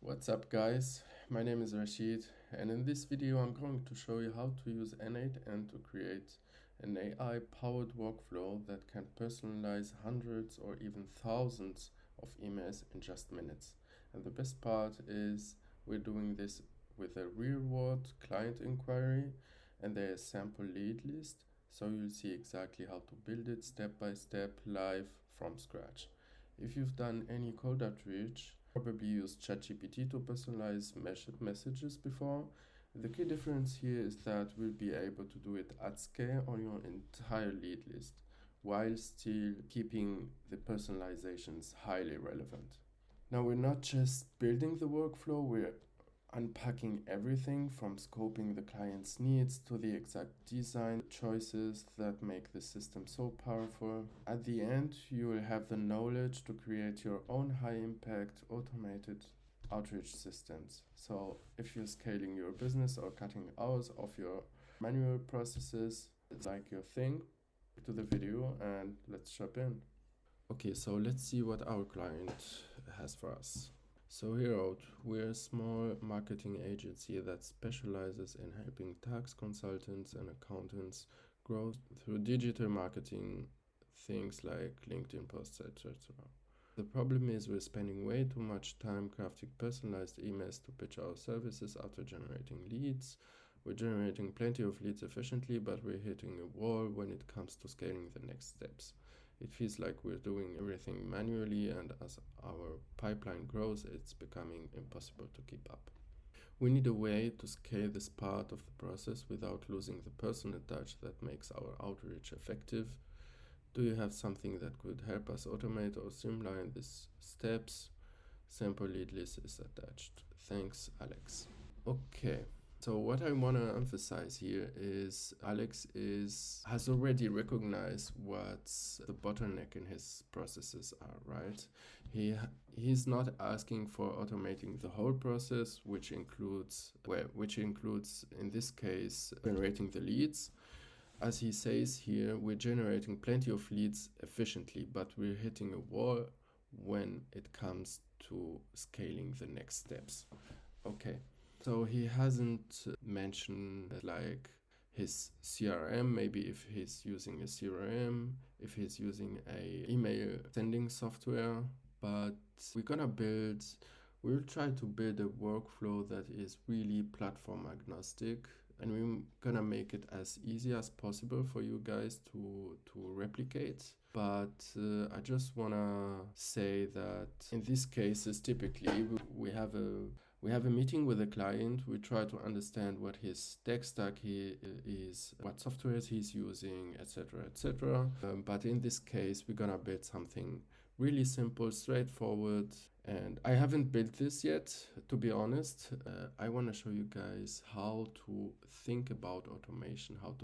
What's up guys, my name is Rashid and in this video I'm going to show you how to use N8N to create an AI powered workflow that can personalize hundreds or even thousands of emails in just minutes. And the best part is we're doing this with a real world client inquiry and there is sample lead list, so you'll see exactly how to build it step by step live from scratch. If you've done any cold outreach, probably used ChatGPT to personalize messages before. The key difference here is that we'll be able to do it at scale on your entire lead list while still keeping the personalizations highly relevant. Now we're not just building the workflow, we're unpacking everything from scoping the client's needs to the exact design choices that make the system so powerful. At the end, you will have the knowledge to create your own high-impact automated outreach systems. So if you're scaling your business or cutting hours off your manual processes, it's like your thing, to the video and let's jump in. Okay, so let's see what our client has for us. So here out, we're a small marketing agency that specializes in helping tax consultants and accountants grow through digital marketing, things like LinkedIn posts, etc. The problem is we're spending way too much time crafting personalized emails to pitch our services after generating leads. We're generating plenty of leads efficiently, but we're hitting a wall when it comes to scaling the next steps. It feels like we're doing everything manually, and as our pipeline grows, it's becoming impossible to keep up. We need a way to scale this part of the process without losing the personal touch that makes our outreach effective. Do you have something that could help us automate or streamline these steps? Sample lead list is attached. Thanks, Alex. Okay. So what I want to emphasize here is Alex has already recognized what the bottleneck in his processes are, right? He's not asking for automating the whole process, which includes in this case generating the leads. As he says here, we're generating plenty of leads efficiently, but we're hitting a wall when it comes to scaling the next steps. Okay. So he hasn't mentioned like his CRM, maybe if he's using a CRM, if he's using a email sending software, but we'll try to build a workflow that is really platform agnostic, and we're gonna make it as easy as possible for you guys to replicate. But I just wanna say that in these cases, typically we have a meeting with a client. We try to understand what his tech stack is, what softwares he's using, etc., etc. But in this case, we're gonna build something really simple, straightforward. And I haven't built this yet, to be honest. I want to show you guys how to think about automation, how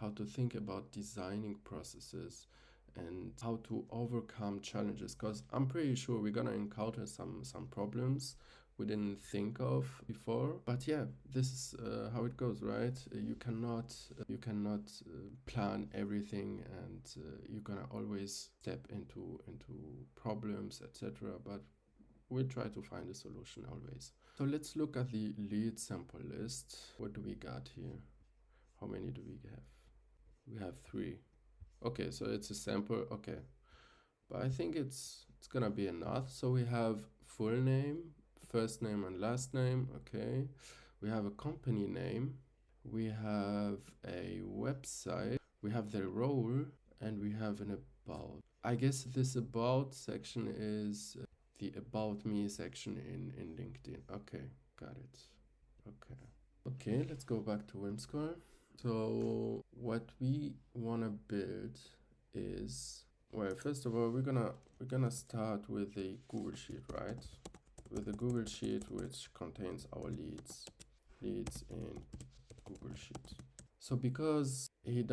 to think about designing processes, and how to overcome challenges. Because I'm pretty sure we're gonna encounter some problems we didn't think of before, but yeah, this is how it goes, right? You cannot plan everything, and you're gonna always step into problems, etc. But we'll try to find a solution always. So let's look at the lead sample list. What do we got here? How many do we have? We have 3. Okay, so it's a sample. Okay, but I think it's gonna be enough. So we have full name, first name and last name. Okay, we have a company name, we have a website, we have the role, and we have an about. I guess this about section is the about me section in LinkedIn. Okay, got it. Okay, let's go back to WimScore. So what we want to build is, well, first of all, we're gonna start with the Google Sheet, right? With the Google Sheet, which contains our leads in Google Sheet. So because Alex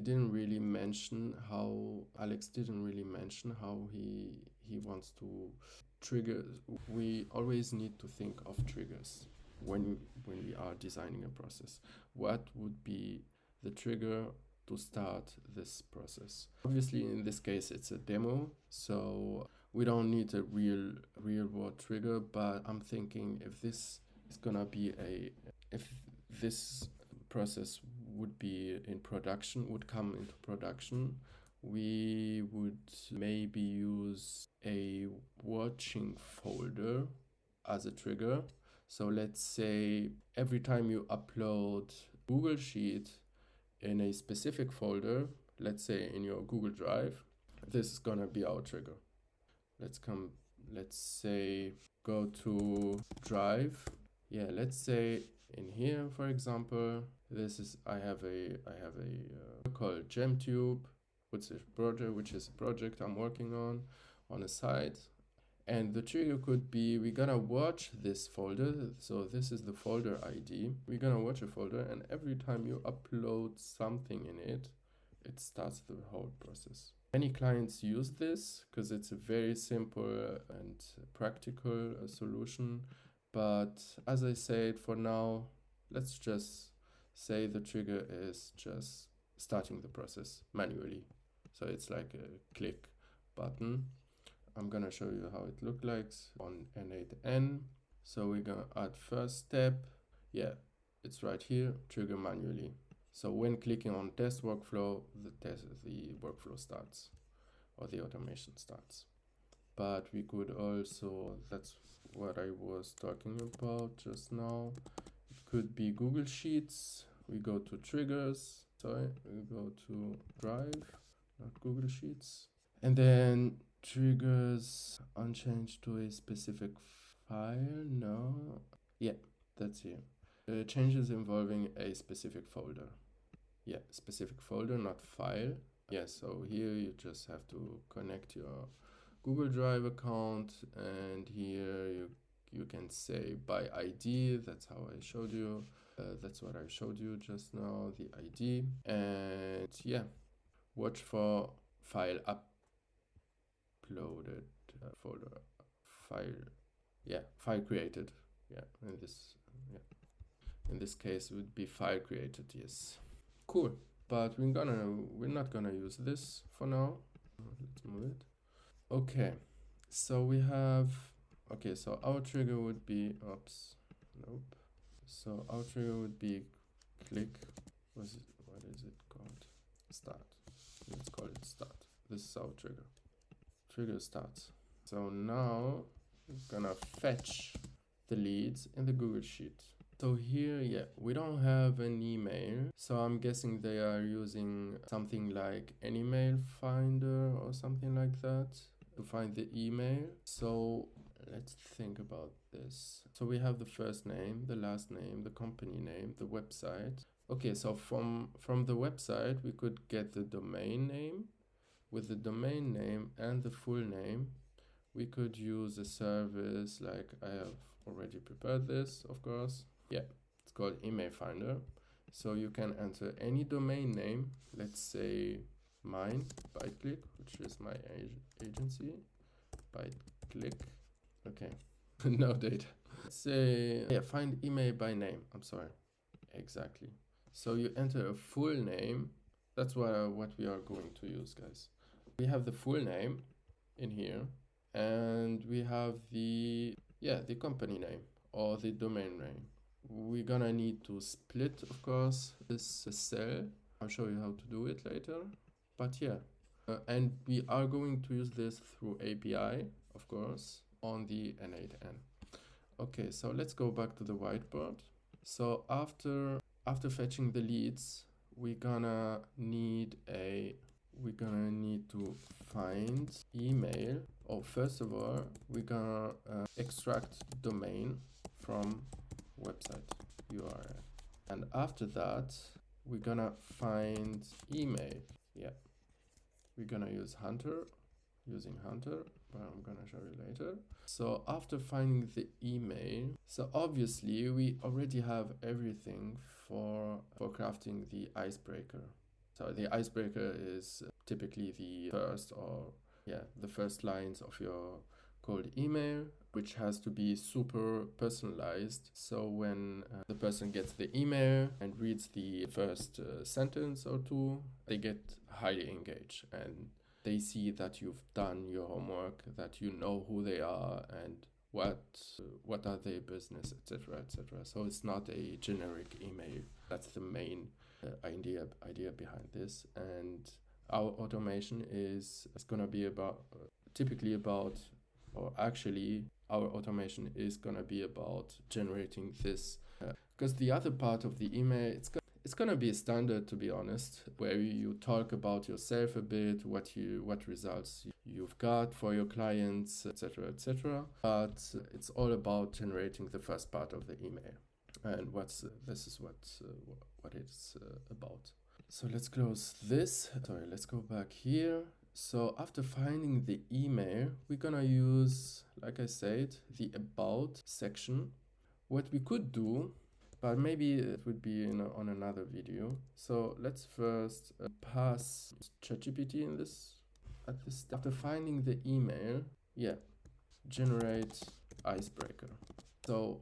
didn't really mention how he wants to trigger, we always need to think of triggers when we are designing a process. What would be the trigger to start this process? Obviously, in this case, it's a demo, so we don't need a real world trigger, but I'm thinking if this is gonna be if this process would be in production, would come into production, we would maybe use a watching folder as a trigger. So let's say every time you upload Google Sheet in a specific folder, let's say in your Google Drive, this is gonna be our trigger. Let's say go to Drive. Yeah, let's say in here, for example, this is I have a called GemTube, which is a project I'm working on a site. And the trigger could be, we're gonna watch this folder. So this is the folder ID. We're gonna watch a folder, and every time you upload something in it, it starts the whole process. Many clients use this because it's a very simple and practical solution. But as I said, for now, let's just say the trigger is just starting the process manually. So it's like a click button. I'm gonna show you how it looks like on N8N. So we're gonna add first step. Yeah, it's right here, trigger manually. So when clicking on test workflow, the workflow starts, or the automation starts. But we could also, that's what I was talking about just now. It could be Google Sheets. We go to triggers. Sorry, we go to Drive, not Google Sheets. And then triggers unchanged to a specific file. No. Yeah, that's here. Changes involving a specific folder. Yeah, specific folder, not file. Yeah, so here you just have to connect your Google Drive account, and here you can say by ID. That's how I showed you. That's what I showed you just now, the ID. And yeah, watch for file uploaded folder, file created. Yeah, in this case it would be file created. Yes, cool. But we're not gonna use this for now. Let's move it. Okay, so we have, okay, so our trigger would be, nope. So our trigger would be click, what is it called? Start. Let's call it start. This is our trigger. Trigger starts. So now we're gonna fetch the leads in the Google Sheet. So here, yeah, we don't have an email. So I'm guessing they are using something like an email finder or something like that to find the email. So let's think about this. So we have the first name, the last name, the company name, the website. Okay, so from the website, we could get the domain name. With the domain name and the full name, we could use a service like I have already prepared this, of course. Yeah, it's called Email Finder. So you can enter any domain name, let's say mine, ByteClick, which is my agency, ByteClick. Okay, no data. Let's say, yeah, find email by name. I'm sorry. Exactly. So you enter a full name. That's what we are going to use, guys. We have the full name in here, and we have the company name or the domain name. We're gonna need to split, of course, this cell. I'll show you how to do it later. But yeah, and we are going to use this through API, of course, on the N8N. Okay, so let's go back to the whiteboard. So after fetching the leads, we're gonna need to find email. Oh, first of all, we're gonna extract domain from website URL. And after that, we're gonna find email. Yeah, we're gonna use using Hunter, but I'm gonna show you later. So after finding the email, so obviously we already have everything for crafting the icebreaker. So the icebreaker is typically the first lines of your cold email, which has to be super personalized. So when the person gets the email and reads the first sentence or two, they get highly engaged. And they see that you've done your homework, that you know who they are and what are their business, etc., etc. So it's not a generic email. That's the main idea behind this. And our automation is going to be about typically about, or actually our automation is going to be about generating this, because the other part of the email, it's going to be a standard, to be honest, where you talk about yourself a bit, what results you've got for your clients, etc., etc. But it's all about generating the first part of the email, and this is what it's about. So let's close this. Sorry, let's go back here. So after finding the email, we're gonna use, like I said, the about section. What we could do, but maybe it would be on another video. So let's first pass ChatGPT in this at this step. After finding the email, generate icebreaker. So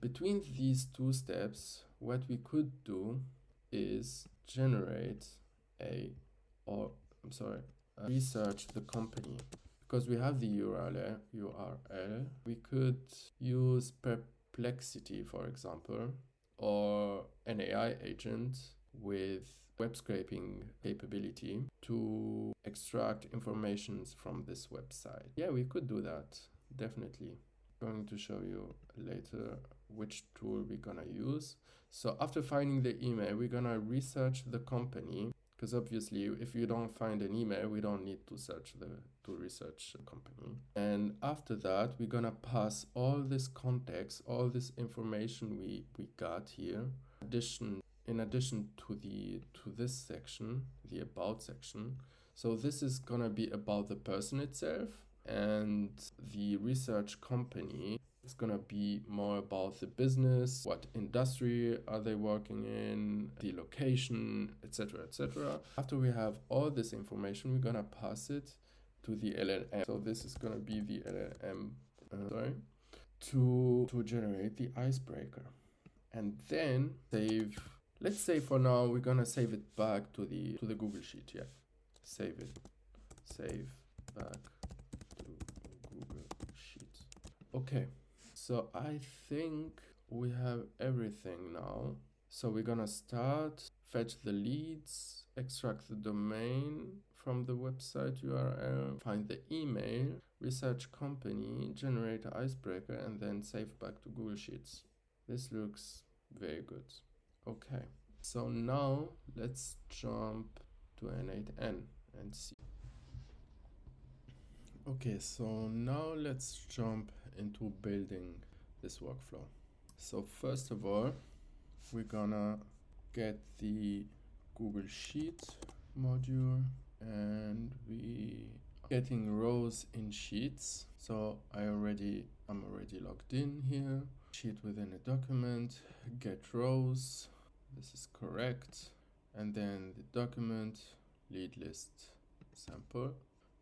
between these two steps, what we could do is generate research the company. Because we have the URL, we could use Perplexity, for example, or an AI agent with web scraping capability to extract information from this website. Yeah, we could do that, definitely. I'm going to show you later which tool we're gonna use. So after finding the email, we're gonna research the company, because obviously if you don't find an email, we don't need to research the company. And after that, we're gonna pass all this context, all this information we got here, in addition to this section, the about section. So this is gonna be about the person itself, and the research company is gonna be more about the business, what industry are they working in, the location, etc., etc. After we have all this information, we're gonna pass it to the LLM. So this is gonna be the LLM, to generate the icebreaker, and then save. Let's say for now we're gonna save it back to the Google Sheet. Yeah, save back to Google Sheet. Okay. So I think we have everything now. So we're gonna start, fetch the leads, extract the domain from the website URL, find the email, research company, generate an icebreaker, and then save back to Google Sheets. This looks very good. Okay, so now let's jump to N8N and see. Okay, so now let's jump into building this workflow. So first of all, we're gonna get the Google Sheet module, and we are getting rows in Sheets. So I'm already logged in here. Sheet within a document, get rows. This is correct. And then the document, lead list sample.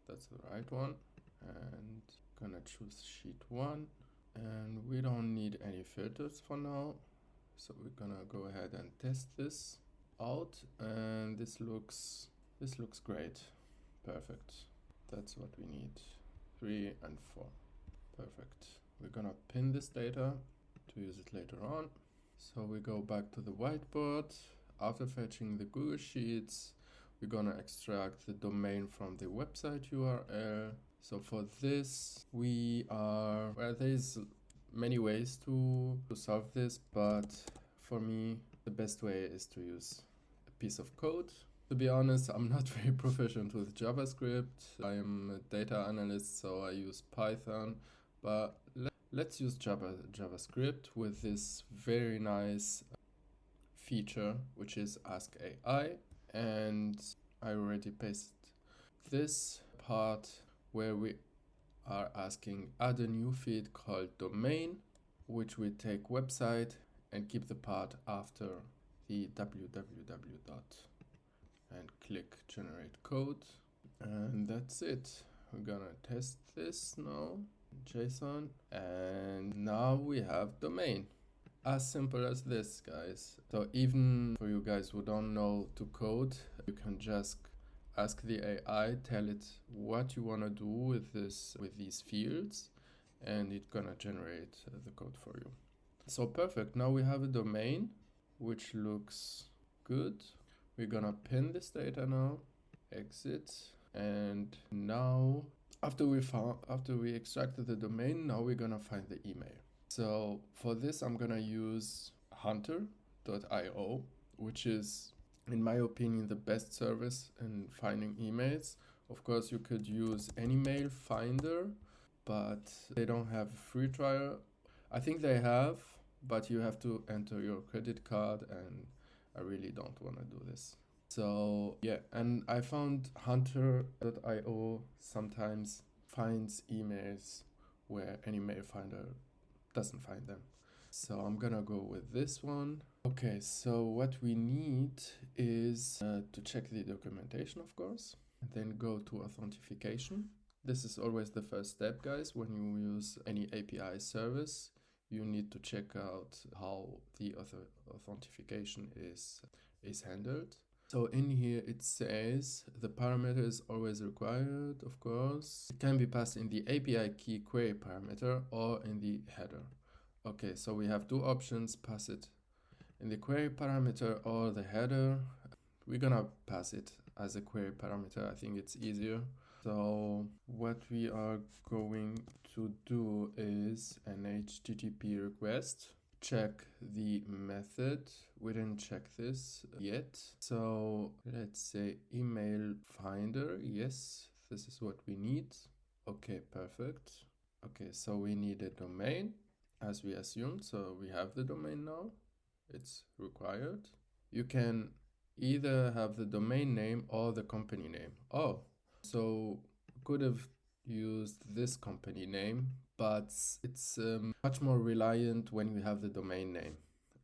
That's the right one. And gonna choose sheet 1, and we don't need any filters for now, so we're gonna go ahead and test this out, and this looks great. Perfect. That's what we need. 3 and 4. Perfect. We're gonna pin this data to use it later on. So we go back to the whiteboard. After fetching the Google Sheets, we're gonna extract the domain from the website URL. So for this, there's many ways to solve this, but for me, the best way is to use a piece of code. To be honest, I'm not very proficient with JavaScript. I am a data analyst, so I use Python, but let's use JavaScript with this very nice feature, which is Ask AI. And I already pasted this part where we are asking add a new field called domain, which we take website and keep the part after the www dot, and click generate code, and that's it. We're gonna test this now in JSON, and now we have domain. As simple as this, guys. So even for you guys who don't know to code, you can just ask the AI, tell it what you want to do with these fields, and it's gonna generate the code for you. So perfect. Now we have a domain which looks good. We're gonna pin this data now, exit, and now after we extracted the domain, now we're gonna find the email. So for this, I'm gonna use hunter.io, which is, in my opinion, the best service in finding emails. Of course, you could use any mail finder, but they don't have a free trial. I think they have, but you have to enter your credit card, and I really don't want to do this. So yeah, and I found hunter.io sometimes finds emails where any mail finder doesn't find them. So I'm gonna go with this one. Okay, so what we need is to check the documentation, of course, and then go to authentication. This is always the first step, guys. When you use any API service, you need to check out how the authentication is handled. So in here it says the parameter is always required, of course. It can be passed in the API key query parameter or in the header. Okay, so we have two options: pass it in the query parameter or the header. We're gonna pass it as a query parameter. I think it's easier. So what we are going to do is an HTTP request. Check the method. We didn't check this yet. So let's say email finder. Yes, this is what we need. Okay, perfect. Okay, so we need a domain as we assumed. So we have the domain now. It's required. You can either have the domain name or the company name. Oh, so could have used this company name, but it's much more reliant when we have the domain name,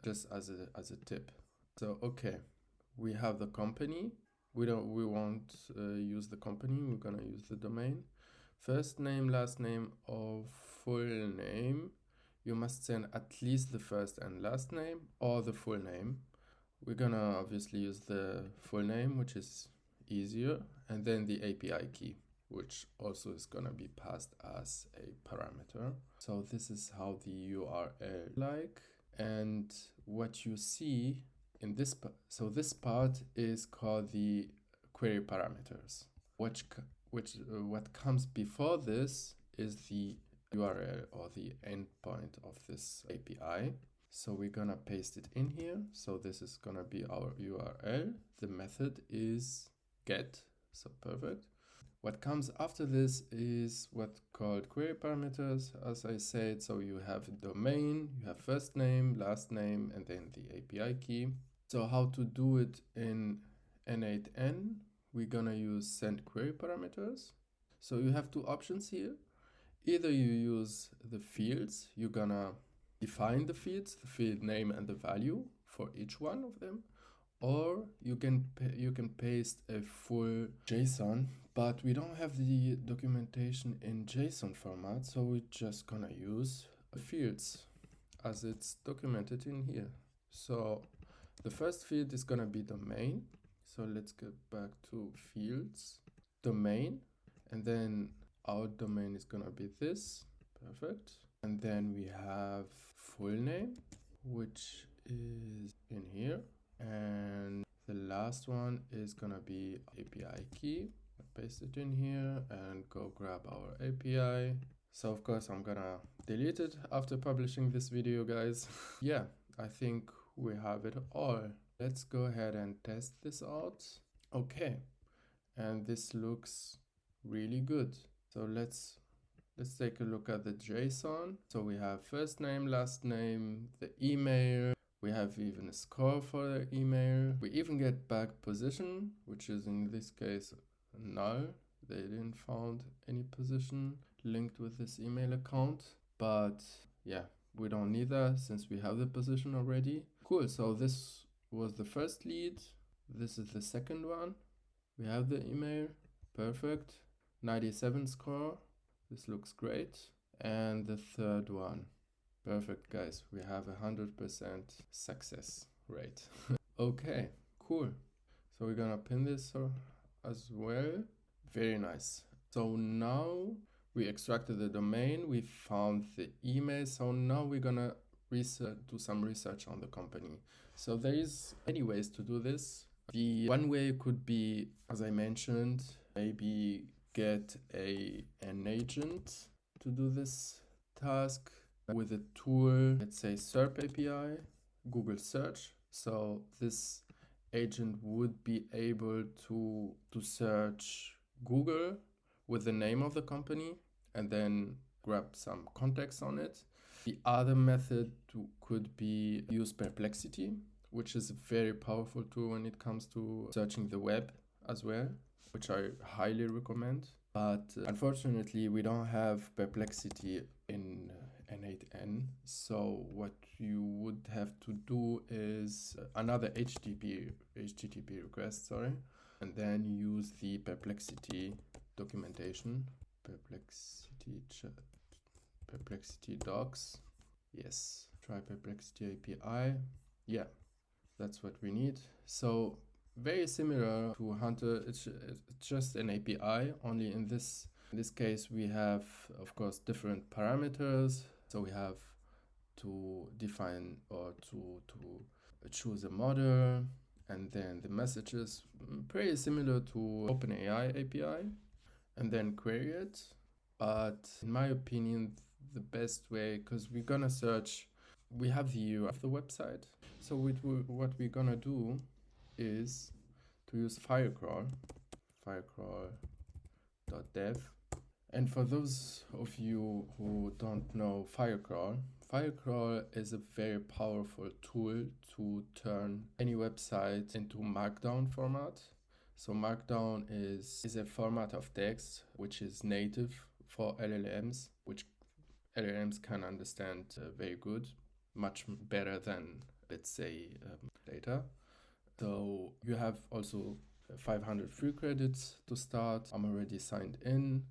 just as a tip. So okay, we have the company. We won't use the company. We're gonna use the domain. First name, last name, or full name. You must send at least the first and last name or the full name. We're gonna obviously use the full name, which is easier, and then the API key, which also is gonna be passed as a parameter. So this is how the URL like, and what you see in this so this part is called the query parameters. What comes before this is the URL or the endpoint of this API. So we're gonna paste it in here. So this is gonna be our URL. The method is get. So perfect. What comes after this is what's called query parameters, as I said. So you have a domain, you have first name, last name, and then the API key. So how to do it in N8N? We're gonna use send query parameters. So you have two options here. Either you use the fields, you're gonna define the fields, the field name and the value for each one of them, or you can paste a full JSON, but we don't have the documentation in JSON format, so we're just gonna use fields as it's documented in here. So the first field is gonna be domain. So let's get back to fields, domain, and then our domain is gonna be this. Perfect. And then we have full name, which is in here. And the last one is gonna be API key. Paste it in here and go grab our API. So of course I'm gonna delete it after publishing this video, guys. Yeah, I think we have it all. Let's go ahead and test this out. Okay, and this looks really good. So let's take a look at the JSON. So we have first name, last name, the email. We have even a score for the email. We even get back position, which is in this case null. They didn't found any position linked with this email account. But yeah, we don't need that since we have the position already. Cool, so this was the first lead. This is the second one. We have the email, perfect. 97 score, this looks great. And the third one, perfect, guys. We have 100% success rate. Okay, cool. So we're gonna pin this as well. Very nice. So now we extracted the domain, we found the email. So now we're gonna do some research on the company. So there is many ways to do this. The one way could be, as I mentioned, maybe get an agent to do this task with a tool, let's say SERP API, Google search. So this agent would be able to search Google with the name of the company and then grab some context on it. The other method could be use Perplexity, which is a very powerful tool when it comes to searching the web as well, which I highly recommend. But unfortunately, we don't have Perplexity in N8N. So what you would have to do is another HTTP request, and then use the Perplexity documentation, Perplexity docs. Yes, try Perplexity API. Yeah, that's what we need. So very similar to Hunter, it's just an API, only in this case we have, of course, different parameters. So we have to define or to choose a model, and then the messages pretty similar to OpenAI API, and then query it. But in my opinion, the best way, because we're gonna search, we have the URL of the website. So what we're gonna do is to use firecrawl, firecrawl.dev. And for those of you who don't know firecrawl is a very powerful tool to turn any website into Markdown format. So Markdown is a format of text which is native for LLMs, which LLMs can understand very good, much better than, let's say, data. So you have also 500 free credits to start. I'm already signed in.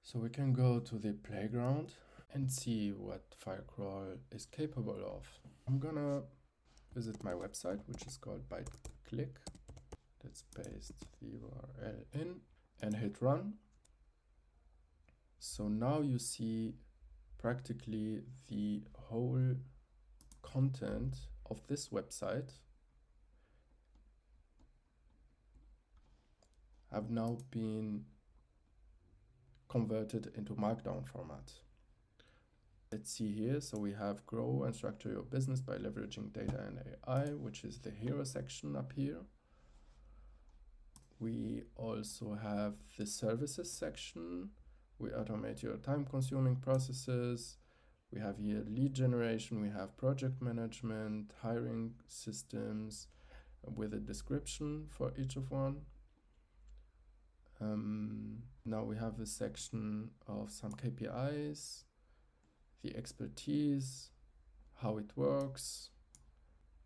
So we can go to the playground and see what firecrawl is capable of. I'm gonna visit my website, which is called ByteClick. Let's paste the URL in and hit run. So now you see practically the whole content of this website have now been converted into Markdown format. Let's see here. So we have grow and structure your business by leveraging data and AI, which is the hero section up here. We also have the services section. We automate your time-consuming processes. We have here lead generation. We have project management, hiring systems with a description for each of one. Now we have a section of some KPIs, the expertise, how it works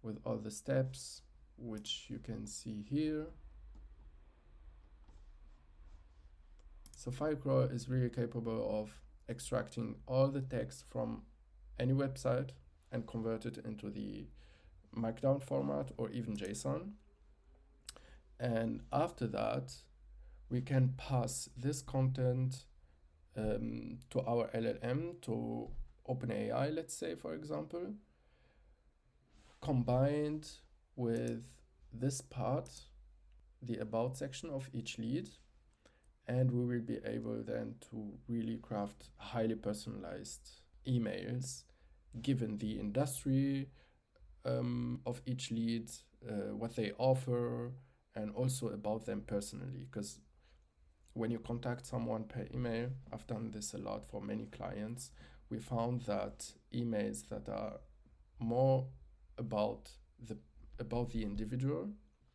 with all the steps, which you can see here. So firecrawl is really capable of extracting all the text from any website and convert it into the Markdown format or even JSON. And after that, we can pass this content to our LLM, to OpenAI, let's say, for example, combined with this part, the about section of each lead, and we will be able then to really craft highly personalized emails given the industry of each lead, what they offer, and also about them personally. Because when you contact someone per email, I've done this a lot for many clients, we found that emails that are more about the individual,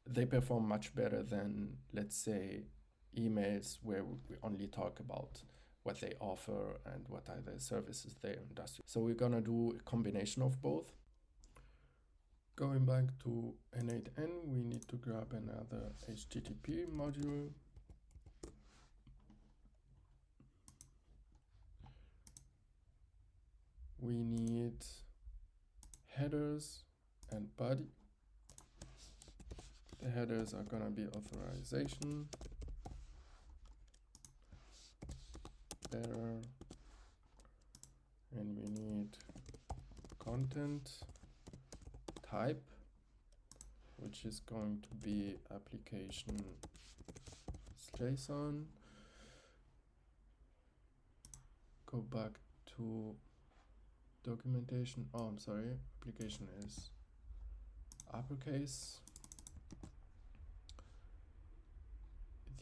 they perform much better than, let's say, emails where we only talk about what they offer and what are the services their industry. So we're gonna do a combination of both. Going back to N8N, we need to grab another HTTP module. We need headers and body. The headers are gonna be authorization, bearer, and we need content type, which is going to be application JSON. Go back to documentation. Oh, I'm sorry, application is uppercase.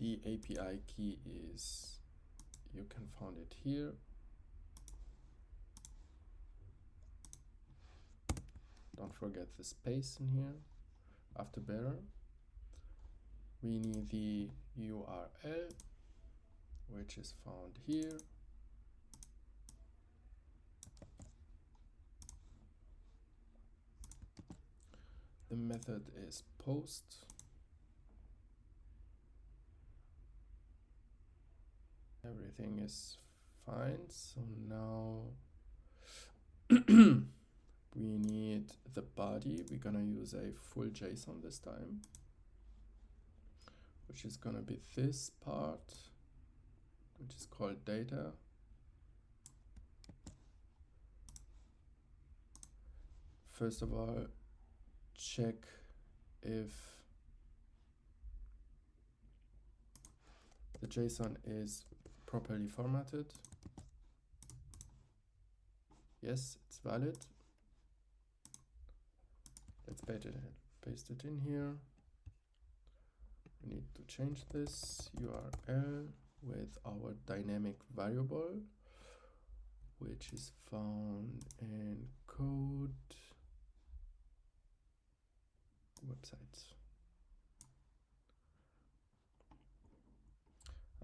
The API key is, you can find it here. Don't forget the space in here. After bearer, we need the URL, which is found here. The method is post. Everything is fine. So now we need the body. We're gonna use a full JSON this time, which is gonna be this part, which is called data. First of all, check if the JSON is properly formatted. Yes, it's valid. Let's paste it in here. We need to change this URL with our dynamic variable, which is found in code websites.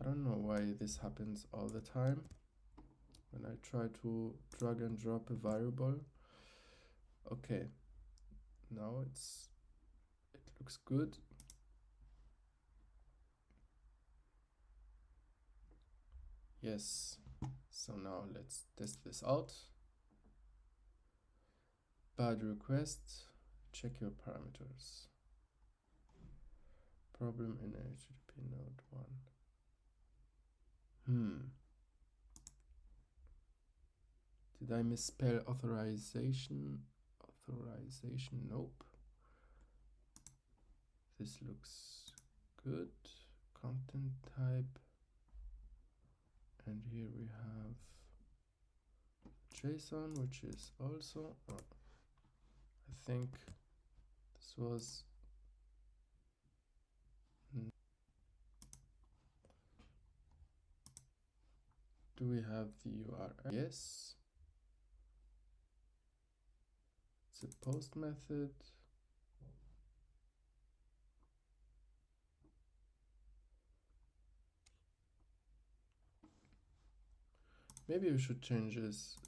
I don't know why this happens all the time when I try to drag and drop a variable. Okay, now it looks good. Yes, so now let's test this out. Bad request, check your parameters. Problem in HTTP node 1. Did I misspell authorization? Nope. This looks good. Content type. And here we have JSON, which is also, I think this was, do we have the URL? Yes. It's a post method. Maybe we should change this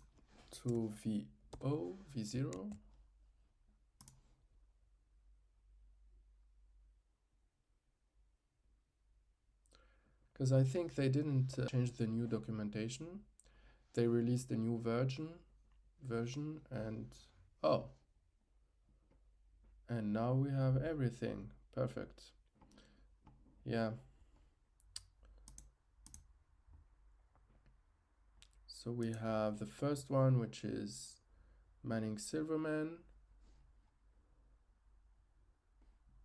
to V0. Because I think they didn't change the new documentation. They released a new version and oh, and now we have everything. Perfect. Yeah. So we have the first one, which is Manning Silverman.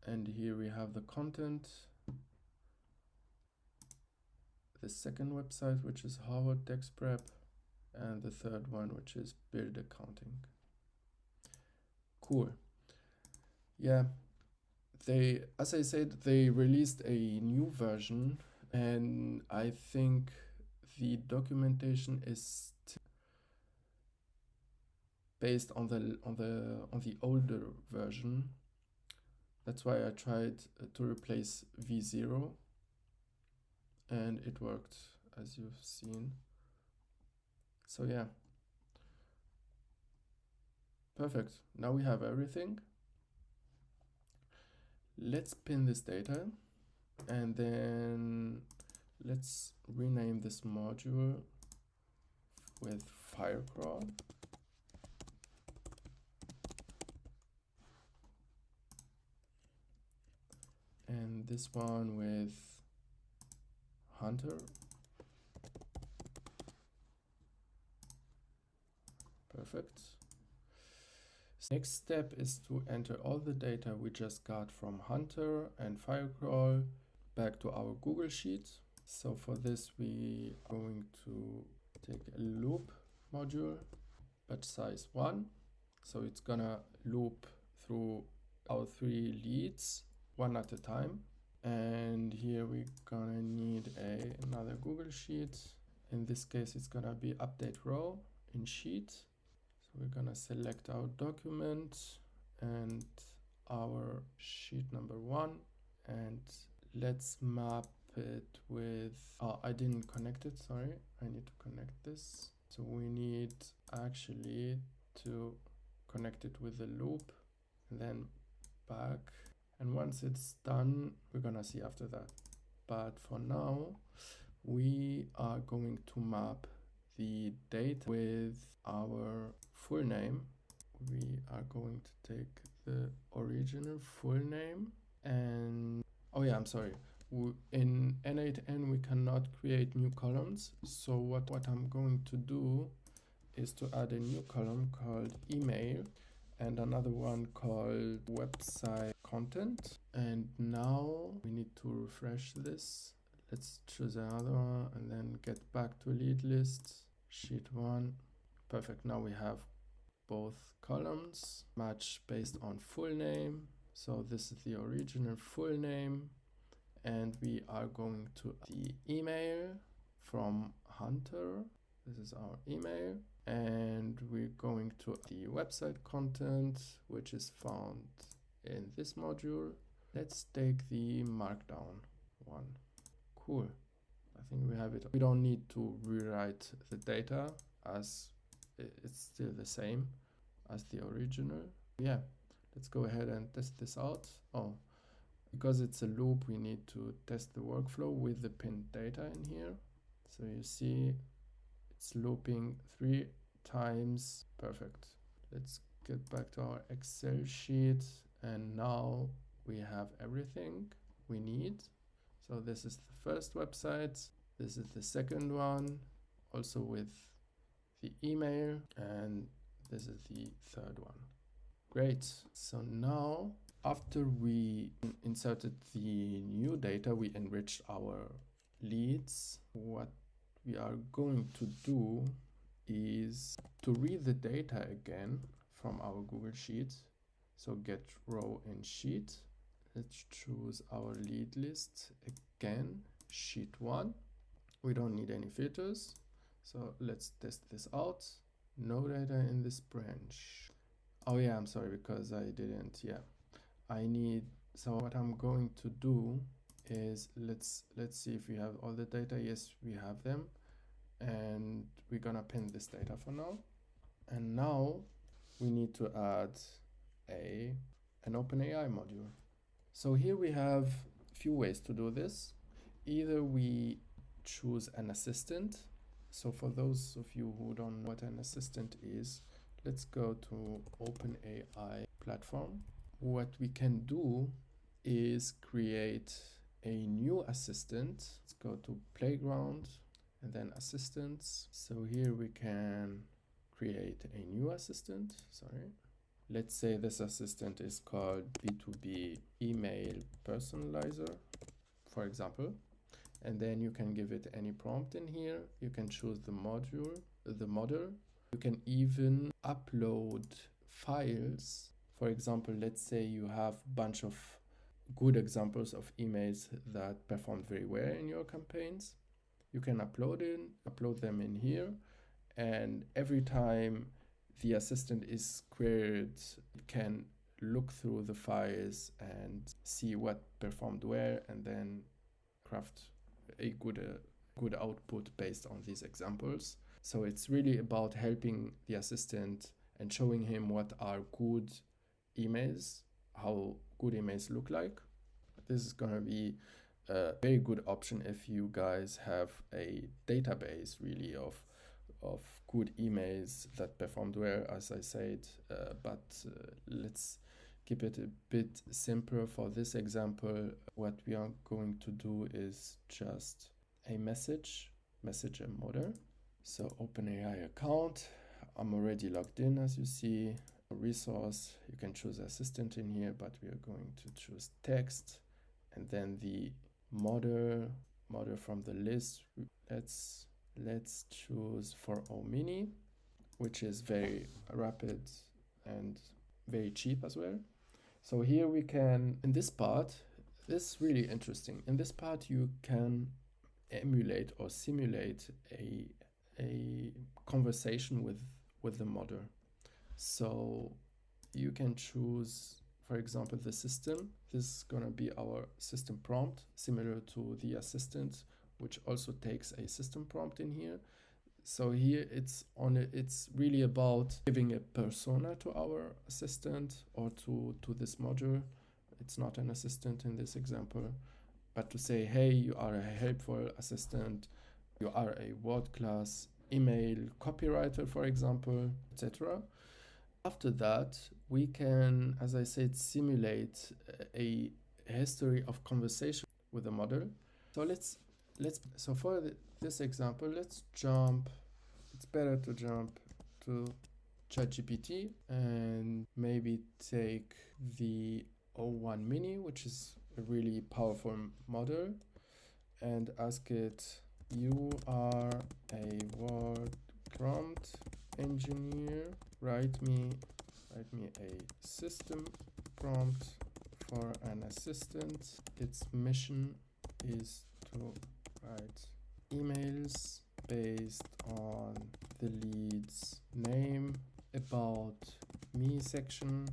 And here we have the content. The second website, which is Harvard Text Prep. And the third one, which is Build Accounting. Cool. Yeah. As I said, they released a new version, and I think the documentation is based on the older version. That's why I tried to replace V0, and it worked, as you've seen. So yeah, perfect. Now we have everything. Let's pin this data, and then let's rename this module with Firecrawl. this one with Hunter. Perfect. Next step is to enter all the data we just got from Hunter and Firecrawl back to our Google Sheet. So for this, we are going to take a loop module, batch size 1. So it's gonna loop through our 3 leads one at a time. And here we're gonna need another Google Sheet. In this case, it's gonna be update row in sheet. So we're gonna select our document and our sheet number 1, and let's map it with, I didn't connect it, sorry. I need to connect this. So we need actually to connect it with the loop and then back. And once it's done, we're gonna see after that. But for now, we are going to map the data with our full name. We are going to take the original full name and, oh yeah, I'm sorry. In N8N, we cannot create new columns. So what I'm going to do is to add a new column called email and another one called website content. And now we need to refresh this. Let's choose another one and then get back to lead list, sheet 1. Perfect. Now we have both columns match based on full name. So this is the original full name. And we are going to the email from Hunter. This is our email. And we're going to the website content, which is found in this module. Let's take the markdown one. Cool. I think we have it. We don't need to rewrite the data as it's still the same as the original. Yeah, let's go ahead and test this out. Oh, because it's a loop, we need to test the workflow with the pinned data in here. So you see it's looping 3 times. Perfect. Let's get back to our Excel sheet. And now we have everything we need. So this is the first website. This is the second one, also with the email. And this is the third one. Great. So now, after we inserted the new data, we enriched our leads. What we are going to do is to read the data again from our Google Sheet. So get row in sheet. Let's choose our lead list again, sheet 1. We don't need any filters. So let's test this out. No data in this branch. Oh yeah, I'm sorry, because I didn't, yeah. So what I'm going to do is let's see if we have all the data. Yes, we have them. And we're gonna pin this data for now. And now we need to add an OpenAI module. So here we have a few ways to do this. Either we choose an assistant. So for those of you who don't know what an assistant is, let's go to OpenAI platform. What we can do is create a new assistant. Let's go to Playground and then Assistants. So here we can create a new assistant. Sorry. Let's say this assistant is called B2B Email Personalizer, for example. And then you can give it any prompt in here. You can choose the model. You can even upload files. For example, let's say you have a bunch of good examples of emails that performed very well in your campaigns. You can upload them in here. And every time the assistant is queried, it can look through the files and see what performed well and then craft a good output based on these examples. So it's really about helping the assistant and showing him what are good emails, how good emails look like. This is going to be a very good option if you guys have a database really of good emails that performed well, as I said, but let's keep it a bit simpler for this example. What we are going to do is just a message and model. So OpenAI account, I'm already logged in, as you see. Resource, you can choose assistant in here, but we are going to choose text, and then the model from the list. Let's choose 4o mini, which is very rapid and very cheap as well. So here we can, in this part, this is really interesting. In this part, you can emulate or simulate a conversation with the model. So you can choose, for example, the system. This is gonna be our system prompt, similar to the assistant, which also takes a system prompt in here. So here it's really about giving a persona to our assistant or to this module. It's not an assistant in this example, but to say, hey, you are a helpful assistant, you are a world-class email copywriter, for example, etc. After that, we can, as I said, simulate a history of conversation with the model. So so for this example, let's jump. It's better to jump to ChatGPT and maybe take the O1 Mini, which is a really powerful model, and ask it, you are a word prompt engineer, write me a system prompt for an assistant. Its mission is to write emails based on the lead's name, about me section,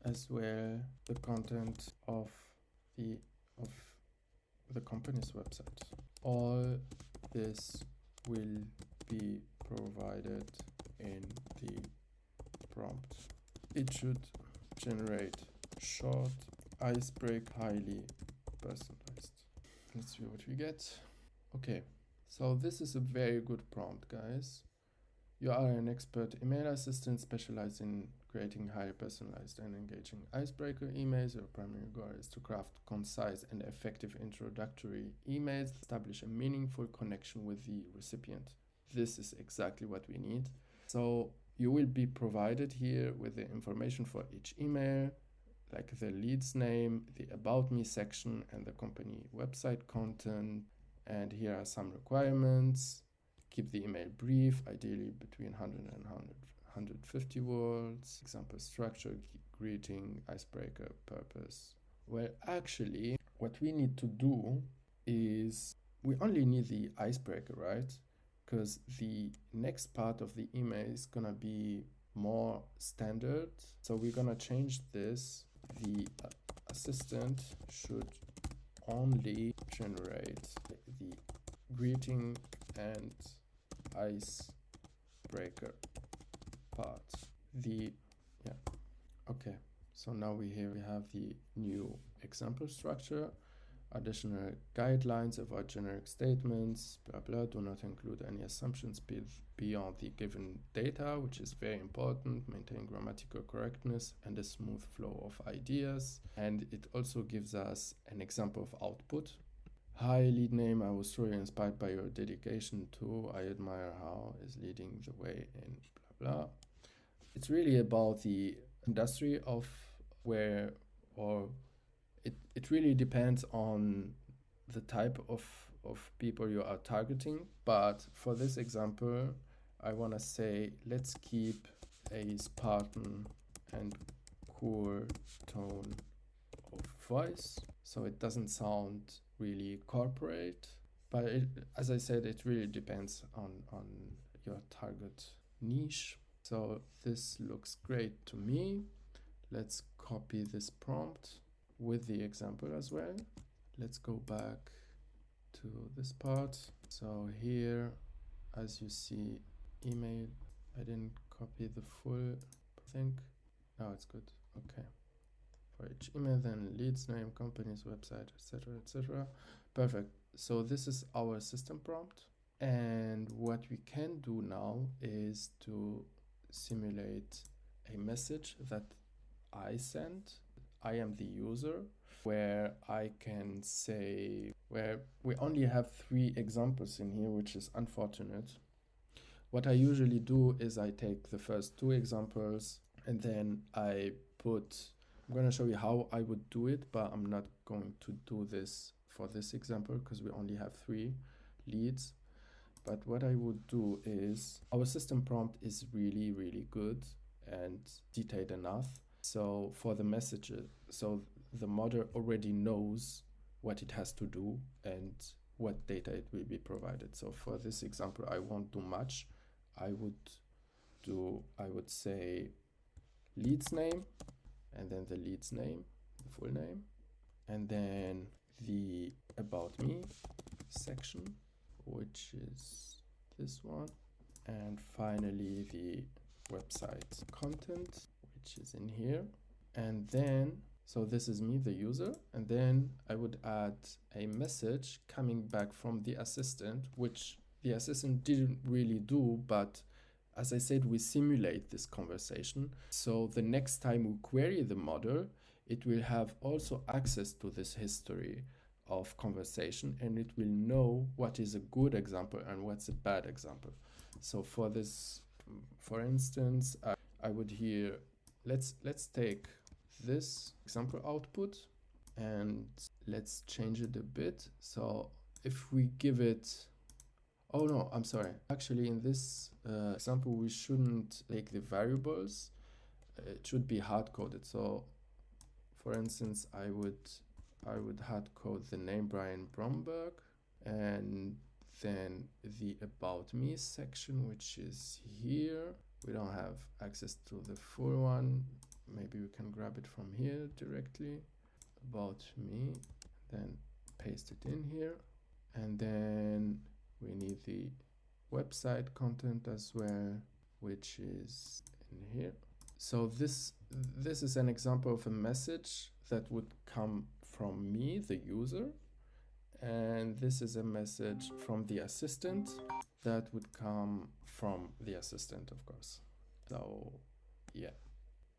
as well the content of the company's website. All this will be provided in the prompt. It should generate short, icebreaker, highly personalized. Let's see what we get. Okay, so this is a very good prompt, guys. You are an expert email assistant specialized in creating highly personalized and engaging icebreaker emails. Your primary goal is to craft concise and effective introductory emails, establish a meaningful connection with the recipient. This is exactly what we need. So you will be provided here with the information for each email, like the lead's name, the about me section, and the company website content. And here are some requirements. Keep the email brief, ideally between 100 and 150 words. Example structure, greeting, icebreaker, purpose. Well, actually, what we need to do is we only need the icebreaker, right? Because the next part of the email is gonna be more standard. So we're gonna change this. The assistant should only generate the greeting and icebreaker part. Okay, so now we have the new example structure. Additional guidelines, avoid generic statements, blah blah, do not include any assumptions beyond the given data, which is very important, maintain grammatical correctness and a smooth flow of ideas. And it also gives us an example of output. Hi, lead name, I was truly inspired by your dedication to, I admire how is leading the way in blah blah. It's really about the industry of where, or it really depends on the type of people you are targeting. But for this example, I want to say, let's keep a Spartan and cool tone of voice, so it doesn't sound really corporate. But as I said, it really depends on your target niche. So this looks great to me. Let's copy this prompt with the example as well. Let's go back to this part. So here, as you see, email, I didn't copy the full thing. Now it's good. Okay. For each email, then lead's name, company's website, etc., etc. Perfect. So this is our system prompt. And what we can do now is to simulate a message that I sent I am the user, where I can say, where we only have 3 examples in here, which is unfortunate. What I usually do is I take the first 2 examples and then I'm going to show you how I would do it, but I'm not going to do this for this example because we only have 3 leads. But what I would do is, our system prompt is really, really good and detailed enough. So for the messages, so the model already knows what it has to do and what data it will be provided. So for this example, I won't do much. I would say leads name, and then the leads name, the full name, and then the about me section, which is this one, and finally the website content, which is in here. And then, so this is me, the user, and then I would add a message coming back from the assistant, which the assistant didn't really do, but as I said, we simulate this conversation. So the next time we query the model, it will have also access to this history of conversation, and it will know what is a good example and what's a bad example. So for this, for instance, I would here, let's take this example output and let's change it a bit. So if we give it, oh no, I'm sorry. Actually, in this example, we shouldn't take the variables. It should be hard-coded. So for instance, I would hard-code the name Brian Bromberg, and then the about me section, which is here. We don't have access to the full one. Maybe we can grab it from here directly. About me, then paste it in here. And then we need the website content as well, which is in here. So this is an example of a message that would come from me, the user, and this is a message from the assistant that would come from the assistant, of course. So yeah,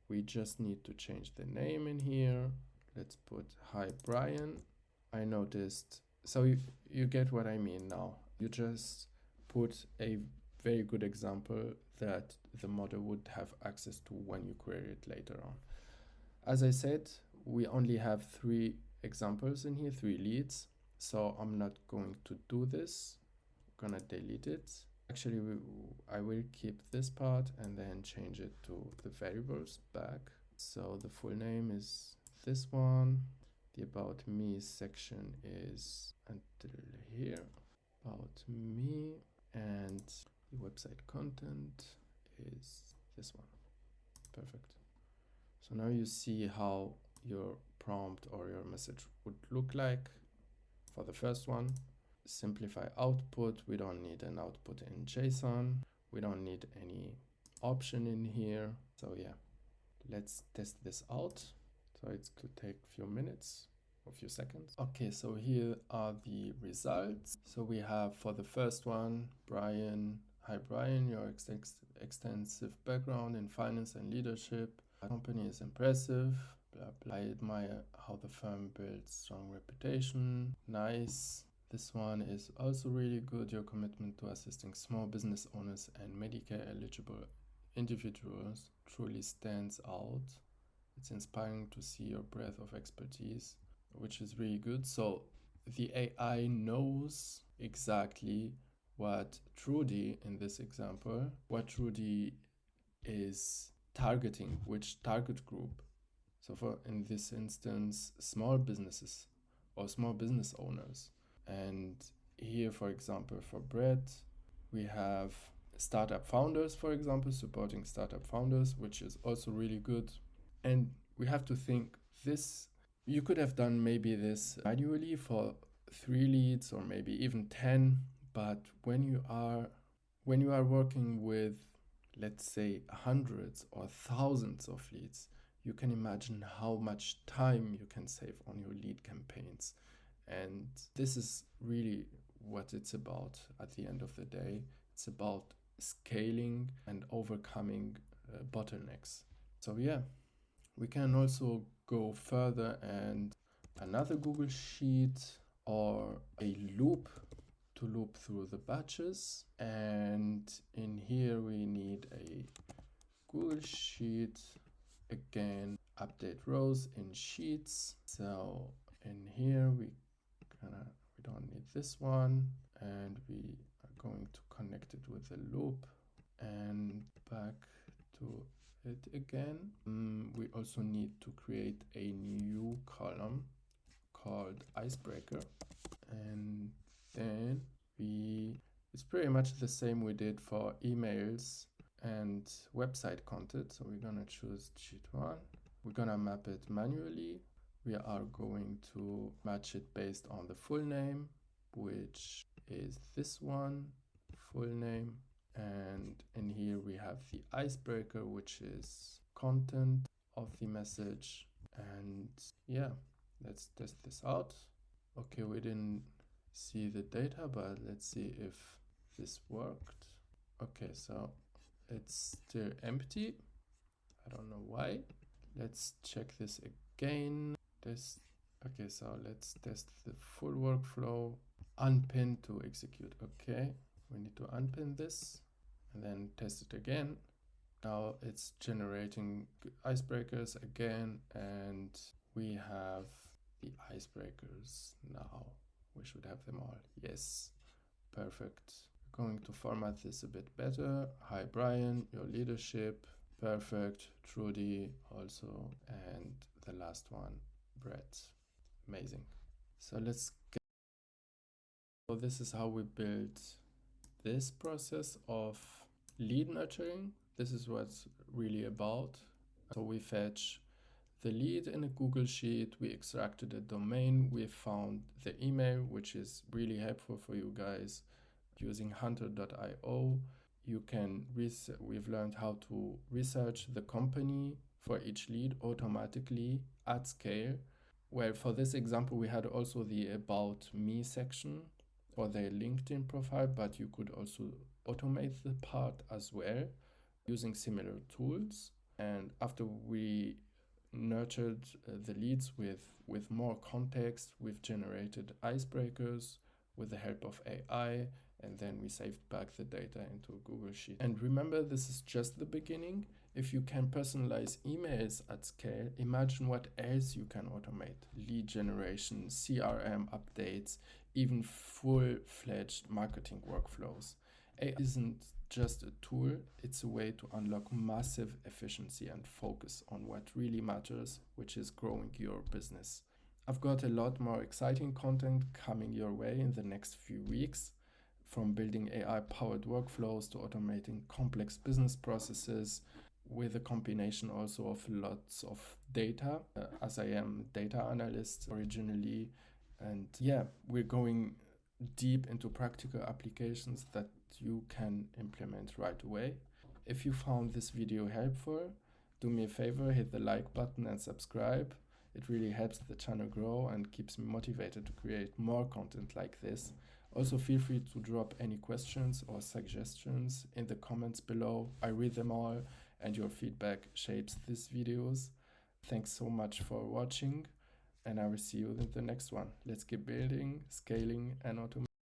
we just need to change the name in here. Let's put hi Brian. I noticed, so you get what I mean now. You just put a very good example that the model would have access to when you query it later on. As I said, we only have 3 examples in here, 3 leads. So I'm not going to do this. I'm gonna delete it. Actually, I will keep this part and then change it to the variables back. So the full name is this one. The about me section is until here, about me, and the website content is this one. Perfect. So now you see how your prompt or your message would look like. For the first one, simplify output. We don't need an output in JSON. We don't need any option in here. So yeah, let's test this out. So it could take a few minutes, a few seconds. Okay, so here are the results. So we have for the first one, Brian. Hi Brian, your extensive background in finance and leadership. Our company is impressive. Blah, blah. I admire how the firm builds strong reputation. Nice. This one is also really good. Your commitment to assisting small business owners and Medicare eligible individuals truly stands out. It's inspiring to see your breadth of expertise, which is really good. So the AI knows exactly what Trudy, in this example, what Trudy is targeting, which target group. So for, in this instance, small businesses or small business owners. And here, for example, for Brett, we have startup founders, for example, supporting startup founders, which is also really good. And we have to think this, you could have done maybe this manually for 3 leads or maybe even 10, but when you are working with, let's say, hundreds or thousands of leads, you can imagine how much time you can save on your lead campaigns. And this is really what it's about at the end of the day. It's about scaling and overcoming bottlenecks. So yeah, we can also go further and another Google Sheet or a loop to loop through the batches. And in here we need a Google Sheet, again, update rows in sheets. So in here we don't need this one, and we are going to connect it with a loop and back to it again. We also need to create a new column called icebreaker, and then it's pretty much the same we did for emails and website content. So we're gonna choose sheet 1. We're gonna map it manually. We are going to match it based on the full name, which is this one, full name. And in here we have the icebreaker, which is content of the message. And yeah, let's test this out. Okay, we didn't see the data, but let's see if this worked. Okay, so it's still empty. I don't know why. Let's check this again. Okay, so let's test the full workflow. Unpin to execute. Okay, we need to unpin this and then test it again. Now it's generating icebreakers again, and we have the icebreakers now. We should have them all. Yes, perfect. We're going to format this a bit better. Hi Brian, your leadership. Perfect. Trudy also, and the last one, Brett. Amazing. So let's get. So this is how we built this process of lead nurturing. This is what it's really about. So we fetch the lead in a Google Sheet, we extracted a domain, we found the email, which is really helpful for you guys. Using hunter.io, we've learned how to research the company for each lead automatically at scale. Well, for this example, we had also the About Me section for their LinkedIn profile, but you could also automate the part as well using similar tools. And after we nurtured the leads with more context, we've generated icebreakers with the help of AI, and then we saved back the data into a Google Sheet. And remember, this is just the beginning. If you can personalize emails at scale, imagine what else you can automate. Lead generation, CRM updates, even full-fledged marketing workflows. AI isn't just a tool, it's a way to unlock massive efficiency and focus on what really matters, which is growing your business. I've got a lot more exciting content coming your way in the next few weeks, from building AI-powered workflows to automating complex business processes, with a combination also of lots of data, as I am a data analyst originally. And yeah, we're going deep into practical applications that you can implement right away. If you found this video helpful, do me a favor, hit the like button and subscribe. It really helps the channel grow and keeps me motivated to create more content like this. Also, feel free to drop any questions or suggestions in the comments below. I read them all, and your feedback shapes these videos. Thanks so much for watching, and I will see you in the next one. Let's keep building, scaling, and automating.